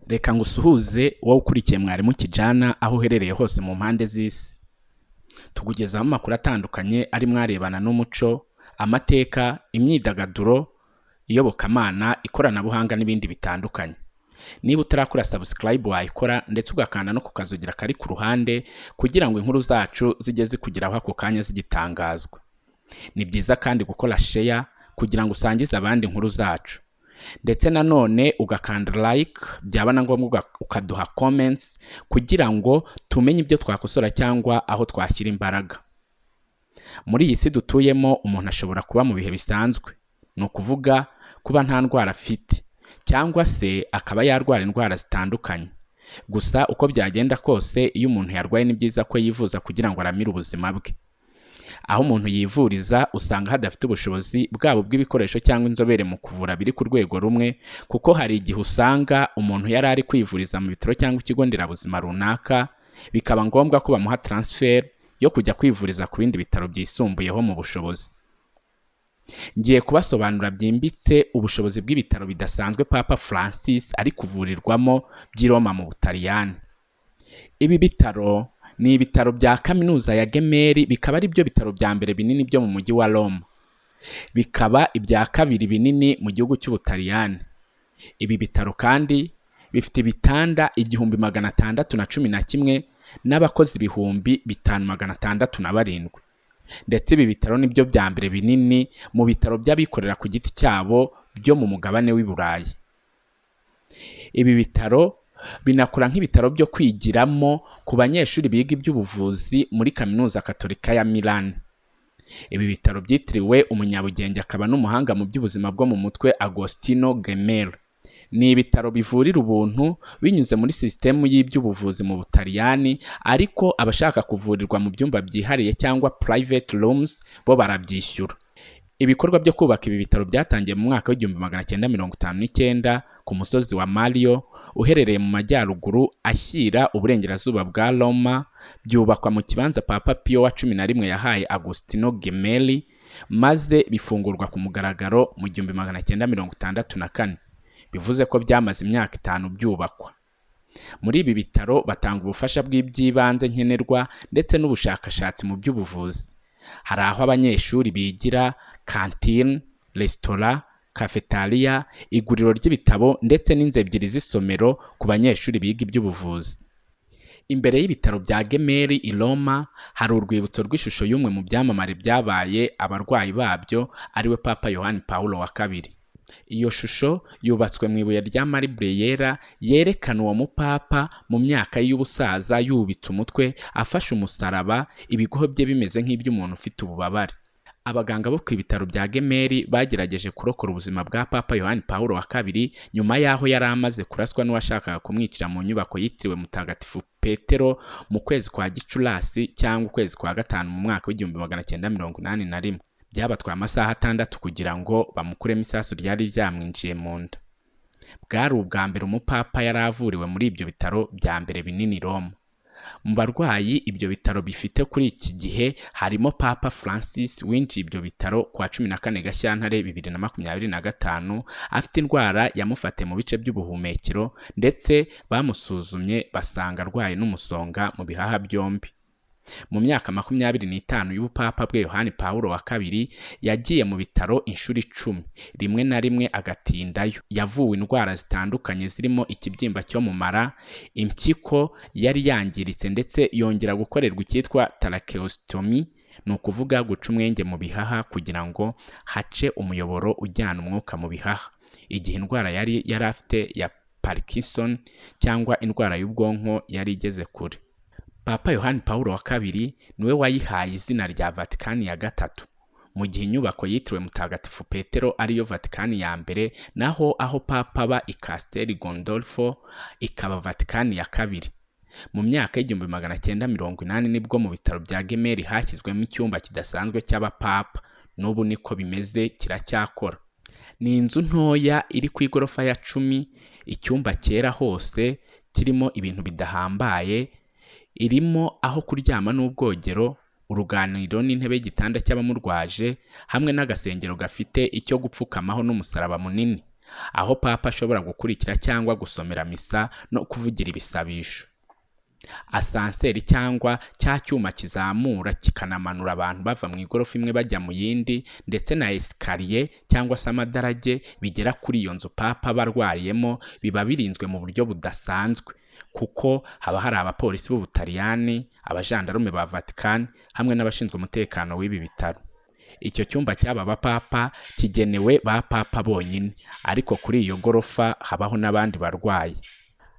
Reka ngusuhuze wowe ukurikiye mwarimu Kijana aho uherereye hose mu mpande z'isi. Tukugezaho amakuru atandukanye ari mwarebana n'umuco, amateka, imyidagaduro, iyobokamana, ikoranabuhanga n'ibindi bitandukanye. Niba utarakora subscribe wayikora ndetse ugakanda no kukazogera kari ku ruhande kugira ngo inkuru zacu zijye zikugeraho ako kanya zigitangazwa. Ni byiza kandi gukora share kugira ngo usangize abandi inkuru zacu. Ndetse nanone ugakanda like byaba na ngombwa ukaduha comments kugira ngo tumenye ibyo twakosora cyangwa aho twashyira imbaraga. Muri iyi si dutuyemo umuntu ashobora kuba mu bihe bisanzwe, no kuvuga kuba nta ndwara afite cyangwa se akaba yarwara indwara zitandukanye. Gusa uko byagenda kose iyo umuntu yarwaye ni byiza ko yivuza kugira ngo aramire ubuzima bwe. Aho umuntu yivuriza usanga hadafite ubushobozi bwabo bw'ibikoresho cyangwa inzobere mu kuvura biri ku rwego rumwe, kuko hari igihe usanga umuntu yari ari kwivuriza mu bitaro cyangwa ikigo nderabuzima runaka, bikaba ngombwa ko bamuha transfer yo kujya kwivuriza ku bindi bitaro byisumbuyeho mu bushobozi. Ngiye kubasobanura byimbitse ubushobozi bw'ibitaro bidasanzwe Papa Francis ari kuvurirwamo by'i Roma mu Butaliyani. Ibi bitaro ni ibitaro bya kaminuza ya Gemelli, bikaba ari byo bitaro bya mbere binini byo mu mujyi wa Roma. Bikaba ibya kabiri binini mu gihugu cy'Ubutaliyani. Ibi bitaro kandi bifite ibitanda 1611 n'abakozi 5607. Ndetse ibi bitaro nibyo bya mbere binini mu bitaro by'abikorera ku giti cyabo byo mu mugabane w'i Burayi. Ibi bitaro binakora nk'ibitaro byo kwigiramo ku banyeshuri biga iby'ubuvuzi muri kaminuza Katolika ya Milan. Ibi bitaro byitiriwe umunyabugenge akaba n'umuhanga mu by'ubuzima bwo mu mutwe Agostino Gemelli. Ni ibitaro bivurira ubuntu binyuze muri sisitemu y'iby'ubuvuzi mu Butaliyani, ariko abashaka kuvurirwa mu byumba byihariye cyangwa private rooms bo barabyishyura. Ibikorwa byo kubaka ibi bitaro byatangiye mu mwaka w'1959 ku musozi wa Mario uherereye mu majyaruguru ashyira uburengerazuba bwa Roma. Byubakwa mu kibanza Papa Pio wa 11 yahaye Agostino Gemelli, maze bifungurwa ku mugaragaro mu 1964. Bivuze ko byamaze imyaka 5 byubakwa. Muri ibi bitaro batanga ubufasha bw'iby'ibanze nkenerwa ndetse n'ubushakashatsi mu by'ubuvuzi. Hari aho abanyeshuri bigira, canteen, restaurant, cafeteria, iguriro ry'ibitabo ndetse n'inzu ebyiri z'isomero ku banyeshuri biga iby'ubuvuzi. Imbere y'ibitaro bya Gemelli i Roma hari urwibutso rw'ishusho y'umwe mu byamamare byabaye abarwayi babyo, ariwe Papa Yohani Paulo wa II. Iyo shusho yubatswe mu ibuye rya marble yera, yerekana uwo mupapa mu myaka y'ubusaza yubitse umutwe afashe umusaraba, ibigoho bye bimeze nk'iby'umuntu ufite ububabare. Abaganga bo ku bitaro bya Gemelli bagerageje kurokora ubuzima bwa Papa Yohani Paulo wa II nyuma yaho yari amaze kuraswa n'uwashakaga kumwicira mu nyubako yitiriwe Mutagatifu Petero mu kwezi kwa Gicurasi cyangwa ukwezi kwa gatanu mu mwaka w'1981. Byabatwaye amasaha 6 kugira ngo bamukuremo isasu ryari ryamwinjiye mu nda. Bwari ubwa mbere umupapa yari avuriwe muri ibyo bitaro bya mbere binini Roma. Mu barwayi ibyo bitaro bifite kuri iki gihe harimo Papa Francis winjiye ibyo bitaro kwa 14 Gashyantare 2025 afite indwara yamufate mu bice by'ubuhumekero, ndetse bamusuzumye basanga arwaye n'umusonga mu bihaha byombi. Mu myaka 25 y'ubupapa bwe Yohani Paulo wa II yagiye mu bitaro inshuro 10, rimwe na rimwe agatindayo. Yavuwe indwara zitandukanye zirimo ikibyimba cyo mu mara, impyiko yari yangiritse, ndetse yongera gukorerwa icyitwa tracheostomy, ni ukuvuga guca umwenge mu bihaha kugira ngo hace umuyoboro ujyana umwuka mu bihaha, igihe indwara yari afite ya Parkinson cyangwa indwara y'ubwonko yari igeze kure. Papa Yohani Paulo wa II niwe wayihaye izina rya Vatikani ya gatatu, mu gihe inyubako yitiriwe Mutagatifu Petero ariyo Vatikani ya mbere, naho aho Papa aba i Castel Gandolfo ikaba Vatikani ya kabiri. Mu myaka y'1980 nibwo mu bitaro bya Gemelli hashyizwemo icyumba kidasanzwe cy'abapapa. N'ubu niko bimeze, kiracyakora. Ni inzu ntoya iri ku igorofa ya 10, icyumba cyera hose kirimo ibintu bidahambaye. Irimo aho kuryama n'ubwogero, uruganiriro n'intebe y'igitanda cy'abamurwaje, hamwe n'agasengero gafite icyo gupfukamaho n'umusaraba munini. aho papa ashobora gukurikira cyangwa gusomera misa no kuvugira ibisabisho. Asanseri cyangwa cya cyuma kizamura kikanamanura abantu bava mu igorofa imwe bajya mu yindi, ndetse na esikariye cyangwa se amadarage bigera kuri iyo nzu papa barwariyemo biba birinzwe mu buryo budasanzwe, kuko haba hari abapolisi b'Ubutaliyani, abajandarume ba Vatican hamwe n'abashinzwe umutekano w'ibi bitaro. Icyo cyumba cy'aba bapapa kigenewe ba papa bonyine, ariko kuri iyo gorofa habaho n'abandi barwayi.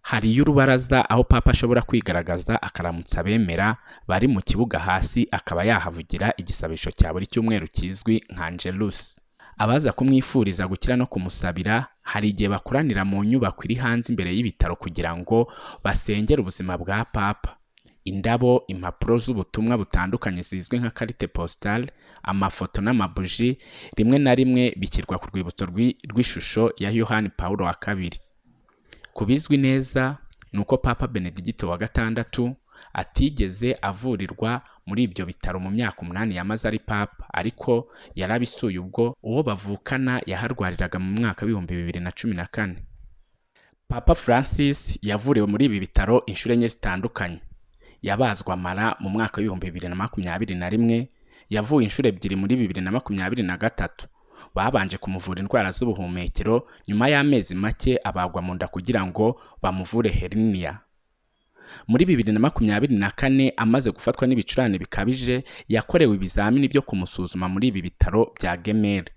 Hari y'urubaraza aho papa ashobora kwigaragaza akaramutsa abemera bari mu kibuga hasi, akaba yahavugira igisabisho cya buri cyumweru kizwi nka Angelus. Abaza kumwifuriza gukira no kumusabira hari igihe bakoranira mu nyubako iri hanze imbere y'ibitaro kugira ngo basengere ubuzima bwa papa. Indabo, impapuro z'ubutumwa butandukanye zizwi nka carte postale, amafoto n'amabuji rimwe na rimwe bishyirwa ku rwibutso rw'ishusho ya Yohani Pawulo wa kabiri. Kubizwi neza ni uko Papa Benedigito wa gatandatu atigeze avurirwa muri ibyo bitaro mu myaka 8 yamaze ari papa, ariko yarabisuye ubwo uwo bavukana yaharwariraga mu mwaka 2014. Papa Francis yavuriwe muri ibi bitaro inshuro enye zitandukanye. Yabazwa amara mu mwaka 2021, yavuye inshuro 2 muri 2023. Babanje kumuvura indwara z'ubuhumekero, nyuma y'amezi make abagwa mu nda kugira ngo bamuvure hernia. Muri 2024 amaze gufatwa n'ibicurane bikabije, yakorewe ibizamini byo kumusuzuma muri ibi bitaro bya Gemelli.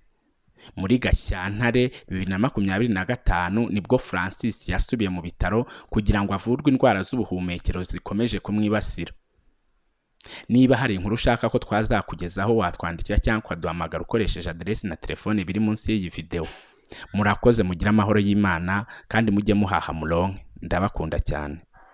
Muri Gashyantare 2025 nibwo Francis yasubiye mu bitaro kugira ngo avurwe indwara z'ubuhumekero zikomeje kumwibasira. Niba hari inkuru ushaka ko twazakugezaho, watwandikira cyangwa kwaduhamagara ukoresheje adresi na telefone biri munsi y'iyi video. Murakoze, mugira amahoro y'Imana kandi mujye muhaha muronke. Ndabakunda cyane.